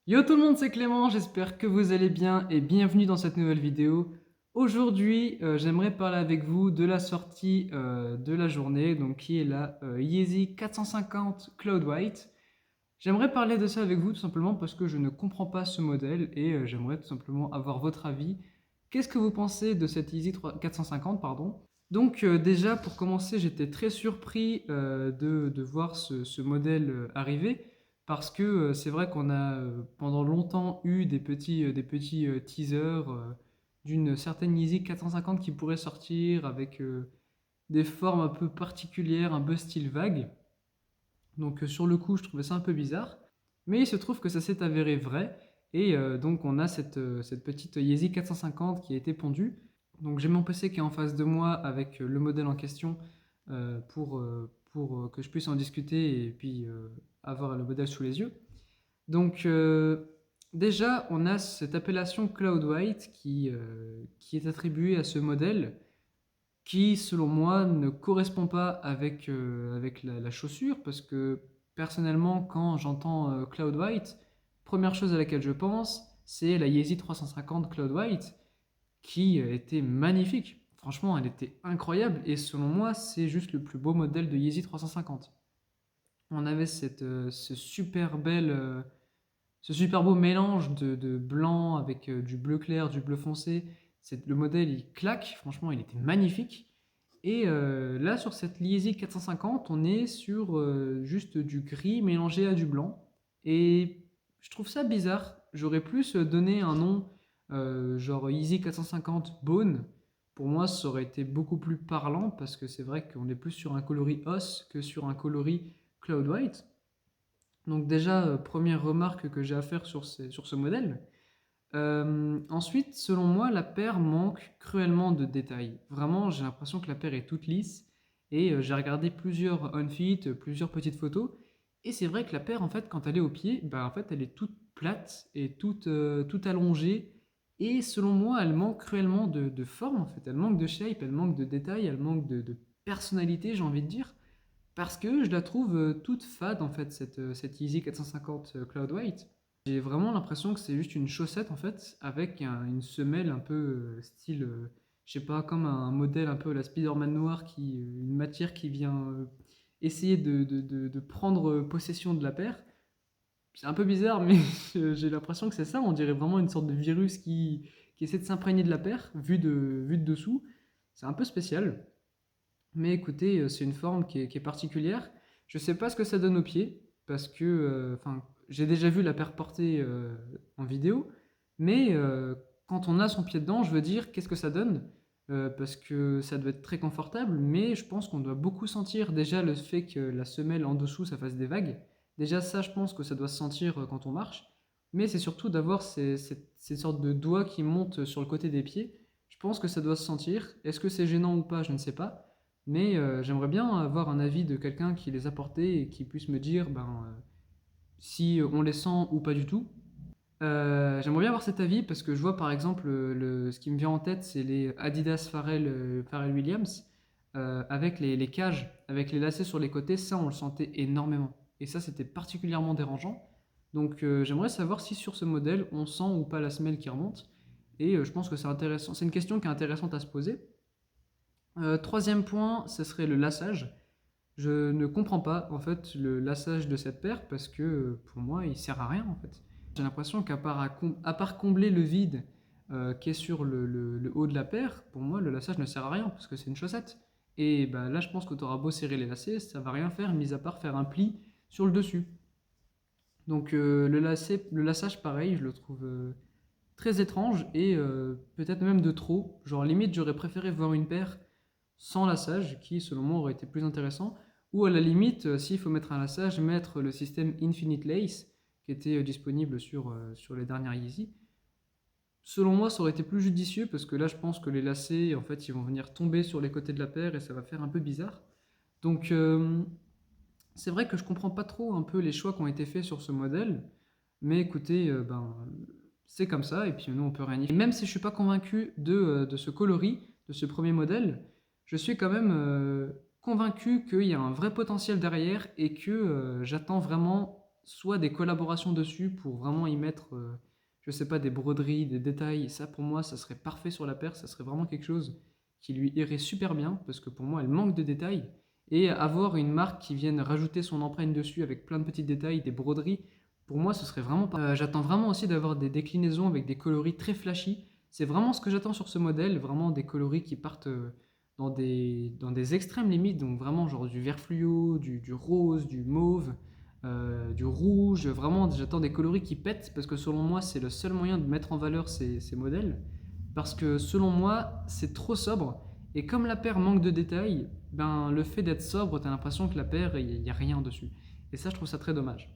Yo tout le monde, c'est Clément, j'espère que vous allez bien et bienvenue dans cette nouvelle vidéo. Aujourd'hui, j'aimerais parler avec vous de la sortie de la journée, donc qui est la Yeezy 450 Cloud White. J'aimerais parler de ça avec vous tout simplement parce que je ne comprends pas ce modèle et j'aimerais tout simplement avoir votre avis. Qu'est-ce que vous pensez de cette Yeezy 450, pardon? Donc déjà pour commencer, j'étais très surpris de voir ce modèle arriver parce que c'est vrai qu'on a pendant longtemps eu des petits teasers d'une certaine Yeezy 450 qui pourrait sortir avec des formes un peu particulières, un peu style vague. Donc sur le coup, je trouvais ça un peu bizarre. Mais il se trouve que ça s'est avéré vrai. Et donc on a cette petite Yeezy 450 qui a été pondue. Donc j'ai mon PC qui est en face de moi avec le modèle en question pour que je puisse en discuter et puis avoir le modèle sous les yeux. Donc déjà, on a cette appellation Cloud White qui est attribuée à ce modèle qui, selon moi, ne correspond pas avec la chaussure, parce que personnellement, quand j'entends Cloud White, première chose à laquelle je pense, c'est la Yeezy 350 Cloud White, qui était magnifique. Franchement, elle était incroyable, et selon moi, c'est juste le plus beau modèle de Yeezy 350. On avait ce super beau mélange de blanc avec du bleu clair, du bleu foncé. Le modèle, il claque, franchement, il était magnifique. Et là, sur cette Yeezy 450, on est sur juste du gris mélangé à du blanc. Et je trouve ça bizarre. J'aurais plus donné un nom genre Yeezy 450 Bone. Pour moi, ça aurait été beaucoup plus parlant parce que c'est vrai qu'on est plus sur un coloris os que sur un coloris Cloud White. Donc déjà, première remarque que j'ai à faire sur ce modèle. Ensuite, selon moi, la paire manque cruellement de détails. Vraiment, j'ai l'impression que la paire est toute lisse. Et j'ai regardé plusieurs on-fit, plusieurs petites photos. Et c'est vrai que la paire, en fait, quand elle est au pied, bah, en fait, elle est toute plate et toute allongée. Et selon moi, elle manque cruellement de forme, en fait. Elle manque de shape, elle manque de détails, elle manque de personnalité, j'ai envie de dire. Parce que je la trouve toute fade, en fait, cette Yeezy 450 Cloud White. J'ai vraiment l'impression que c'est juste une chaussette en fait, avec une semelle un peu style, je sais pas, comme un modèle un peu à la Spider-Man noir, une matière qui vient essayer de prendre possession de la paire. C'est un peu bizarre, mais j'ai l'impression que c'est ça. On dirait vraiment une sorte de virus qui essaie de s'imprégner de la paire, vu de dessous. C'est un peu spécial. Mais écoutez, c'est une forme qui est particulière. Je sais pas ce que ça donne aux pieds, parce que enfin, j'ai déjà vu la paire portée en vidéo, mais quand on a son pied dedans, je veux dire, qu'est-ce que ça donne? Parce que ça doit être très confortable, mais je pense qu'on doit beaucoup sentir déjà le fait que la semelle en dessous, ça fasse des vagues. Déjà ça, je pense que ça doit se sentir quand on marche, mais c'est surtout d'avoir ces sortes de doigts qui montent sur le côté des pieds. Je pense que ça doit se sentir. Est-ce que c'est gênant ou pas? Je ne sais pas. Mais j'aimerais bien avoir un avis de quelqu'un qui les a portés et qui puisse me dire si on les sent ou pas du tout. J'aimerais bien avoir cet avis parce que je vois par exemple ce qui me vient en tête, c'est les Adidas Pharrell Williams avec les cages, avec les lacets sur les côtés. Ça, on le sentait énormément. Et ça, c'était particulièrement dérangeant. Donc j'aimerais savoir si sur ce modèle, on sent ou pas la semelle qui remonte. Et je pense que c'est intéressant. C'est une question qui est intéressante à se poser. Troisième point, ce serait le lassage. Je ne comprends pas en fait le lassage de cette paire parce que pour moi il sert à rien en fait. J'ai l'impression à part combler le vide qui est sur le haut de la paire, pour moi le lassage ne sert à rien parce que c'est une chaussette. Et bah, là je pense que tu auras beau serrer les lacets, ça va rien faire mis à part faire un pli sur le dessus. Donc le lassage pareil, je le trouve très étrange et peut-être même de trop. Genre limite j'aurais préféré voir une paire sans lassage, qui selon moi aurait été plus intéressant. Ou à la limite, s'il faut mettre un lassage, mettre le système Infinite Lace, qui était disponible sur les dernières Yeezy. Selon moi, ça aurait été plus judicieux, parce que là, je pense que les lacets, en fait, ils vont venir tomber sur les côtés de la paire, et ça va faire un peu bizarre. Donc, c'est vrai que je comprends pas trop un peu les choix qui ont été faits sur ce modèle, mais écoutez, c'est comme ça, et puis nous, on peut rien y faire. Et même si je suis pas convaincu de ce coloris, de ce premier modèle, je suis quand même convaincu qu'il y a un vrai potentiel derrière et que j'attends vraiment soit des collaborations dessus pour vraiment y mettre, je sais pas, des broderies, des détails. Ça, pour moi, ça serait parfait sur la paire. Ça serait vraiment quelque chose qui lui irait super bien parce que pour moi, elle manque de détails. Et avoir une marque qui vienne rajouter son empreinte dessus avec plein de petits détails, des broderies, pour moi, ce serait vraiment pas. J'attends vraiment aussi d'avoir des déclinaisons avec des coloris très flashy. C'est vraiment ce que j'attends sur ce modèle, vraiment des coloris qui partent dans des extrêmes limites, donc vraiment genre du vert fluo, du rose, du mauve, du rouge. Vraiment, j'attends des coloris qui pètent parce que selon moi, c'est le seul moyen de mettre en valeur ces modèles. Parce que selon moi, c'est trop sobre. Et comme la paire manque de détails, ben, le fait d'être sobre, t'as l'impression que la paire, il n'y a rien dessus. Et ça, je trouve ça très dommage.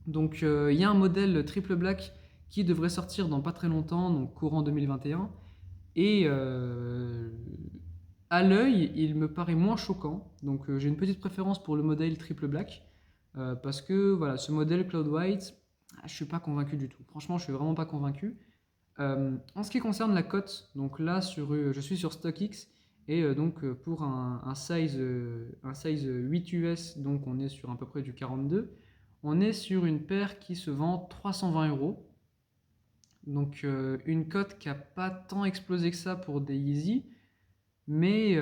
Donc, il y a un modèle triple black qui devrait sortir dans pas très longtemps, donc courant 2021. Et à l'œil, il me paraît moins choquant. Donc, j'ai une petite préférence pour le modèle triple black. Parce que voilà, ce modèle Cloud White, je suis pas convaincu du tout. Franchement, je suis vraiment pas convaincu. En ce qui concerne la cote, donc là je suis sur StockX et donc pour un size 8 US, donc on est sur à peu près du 42, on est sur une paire qui se vend 320 euros. Donc une cote qui n'a pas tant explosé que ça pour des Yeezy, mais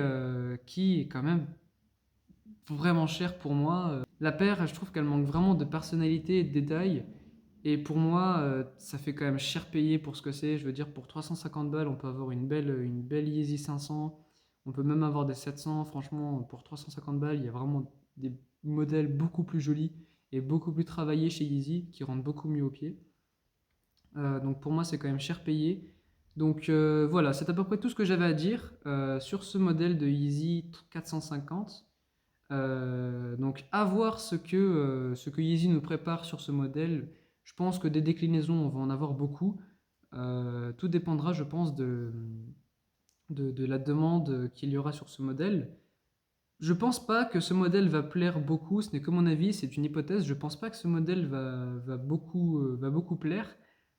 qui est quand même vraiment cher pour moi. La paire, je trouve qu'elle manque vraiment de personnalité et de détails. Et pour moi, ça fait quand même cher payé pour ce que c'est. Je veux dire, pour 350 balles, on peut avoir une belle Yeezy 500. On peut même avoir des 700. Franchement, pour 350 balles, il y a vraiment des modèles beaucoup plus jolis et beaucoup plus travaillés chez Yeezy qui rendent beaucoup mieux aux pieds. Donc pour moi, c'est quand même cher payé. Donc voilà, c'est à peu près tout ce que j'avais à dire sur ce modèle de Yeezy 450. Donc à voir ce que Yeezy nous prépare sur ce modèle. Je pense que des déclinaisons, on va en avoir beaucoup. Tout dépendra, je pense, de la demande qu'il y aura sur ce modèle. Je pense pas que ce modèle va plaire beaucoup, ce n'est que mon avis, c'est une hypothèse. Je pense pas que ce modèle va beaucoup plaire.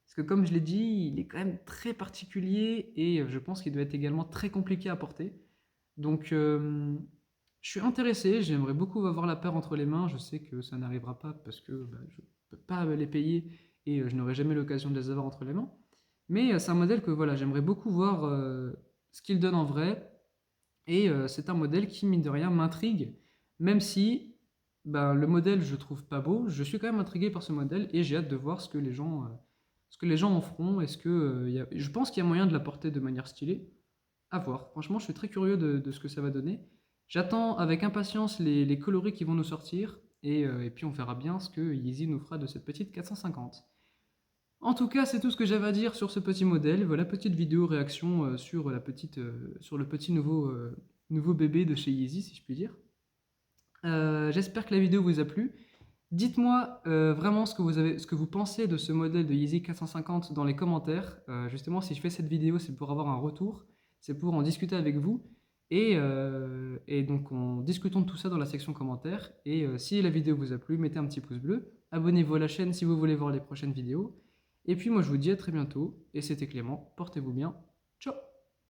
Parce que comme je l'ai dit, il est quand même très particulier et je pense qu'il doit être également très compliqué à porter. Donc je suis intéressé, j'aimerais beaucoup avoir la paire entre les mains. Je sais que ça n'arrivera pas parce que bah, je ne peux pas les payer et je n'aurai jamais l'occasion de les avoir entre les mains. Mais c'est un modèle que voilà, j'aimerais beaucoup voir ce qu'il donne en vrai. Et c'est un modèle qui, mine de rien, m'intrigue. Même si ben, le modèle, je trouve pas beau, je suis quand même intrigué par ce modèle et j'ai hâte de voir ce que les gens en feront. Je pense qu'il y a moyen de la porter de manière stylée. À voir. Franchement, je suis très curieux de ce que ça va donner. J'attends avec impatience les coloris qui vont nous sortir et puis on verra bien ce que Yeezy nous fera de cette petite 450. En tout cas, c'est tout ce que j'avais à dire sur ce petit modèle. Voilà, petite vidéo réaction sur le petit nouveau bébé de chez Yeezy, si je puis dire. J'espère que la vidéo vous a plu. Dites-moi vraiment ce que vous pensez de ce modèle de Yeezy 450 dans les commentaires. Justement, si je fais cette vidéo, c'est pour avoir un retour, c'est pour en discuter avec vous. Et donc, discutons de tout ça dans la section commentaires. Et si la vidéo vous a plu, mettez un petit pouce bleu. Abonnez-vous à la chaîne si vous voulez voir les prochaines vidéos. Et puis moi, je vous dis à très bientôt. Et c'était Clément. Portez-vous bien. Ciao!